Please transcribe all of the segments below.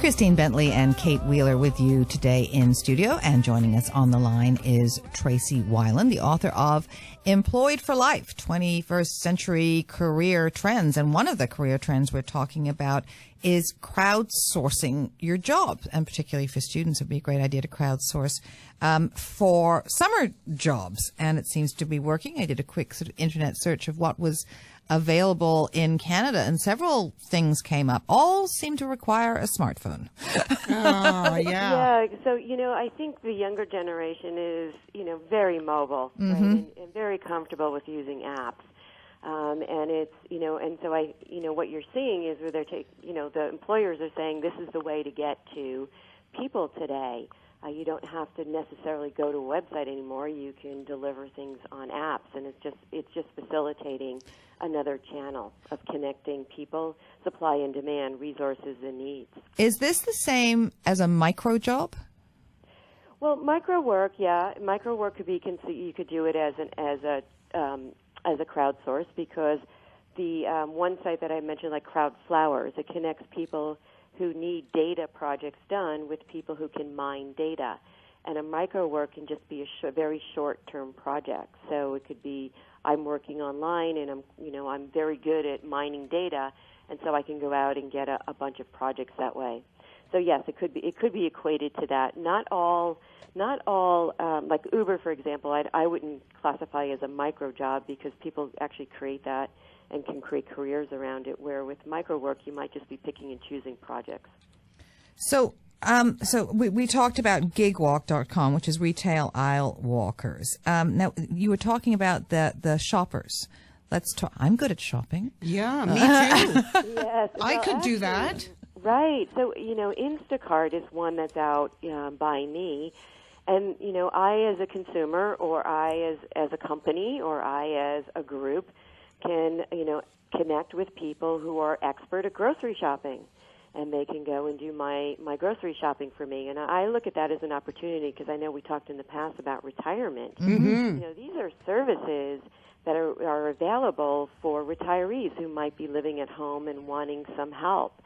Christine Bentley and Kate Wheeler with you today in studio, and joining us on the line is Tracey Wilen, the author of Employed for Life, 21st Century Career Trends. And one of the career trends we're talking about is crowdsourcing your job, and particularly for students, it would be a great idea to crowdsource for summer jobs. And it seems to be working. I did a quick sort of internet search of what was available in Canada, and several things came up. All seem to require a smartphone. Oh, yeah. Yeah, so, I think the younger generation is, very mobile, right? And very comfortable with using apps. And it's, and so what you're seeing is where the employers are saying this is the way to get to people today. You don't have to necessarily go to a website anymore. You can deliver things on apps, and it's just facilitating another channel of connecting people, supply and demand, resources and needs. Is this the same as a micro job? Well, micro work, yeah. Micro work could be you could do it as a crowdsource, because the one site that I mentioned, like Crowdflowers, it connects people who need data projects done with people who can mine data. And a micro work can just be a very short-term project. So it could be I'm working online and I'm very good at mining data, and so I can go out and get a bunch of projects that way. So yes, it could be equated to that. Not all like Uber, for example, I wouldn't classify as a micro job, because people actually create that and can create careers around it, where with micro work you might just be picking and choosing projects. So we talked about gigwalk.com, which is retail aisle walkers. Now, you were talking about the shoppers. Let's talk. I'm good at shopping. Yeah, me too. Yes. I could do that. Right. So, Instacart is one that's out by me. And, I as a consumer, or I as a company, or I as a group can, connect with people who are expert at grocery shopping. And they can go and do my grocery shopping for me. And I look at that as an opportunity, because I know we talked in the past about retirement. Mm-hmm. These are services that are available for retirees who might be living at home and wanting some help.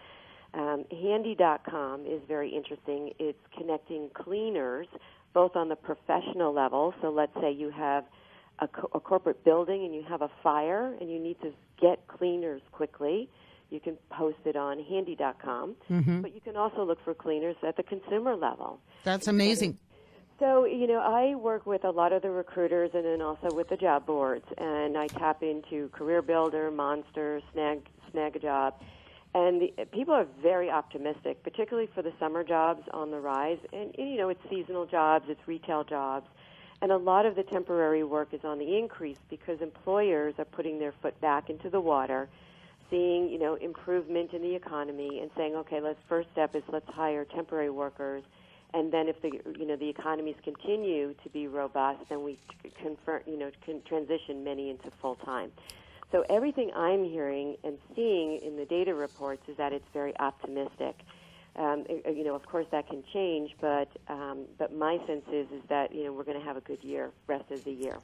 Handy.com is very interesting. It's connecting cleaners, both on the professional level. So let's say you have a corporate building and you have a fire and you need to get cleaners quickly. You can post it on handy.com, but you can also look for cleaners at the consumer level. That's amazing. So, I work with a lot of the recruiters and then also with the job boards, and I tap into Career Builder, Monster, Snag a Job, and people are very optimistic, particularly for the summer jobs on the rise. And it's seasonal jobs, it's retail jobs, and a lot of the temporary work is on the increase, because employers are putting their foot back into the water, seeing, improvement in the economy, and saying, okay, first step is let's hire temporary workers, and then if the economies continue to be robust, then we can transition many into full time. So everything I'm hearing and seeing in the data reports is that it's very optimistic. Of course that can change, but my sense is that we're going to have a good year, rest of the year.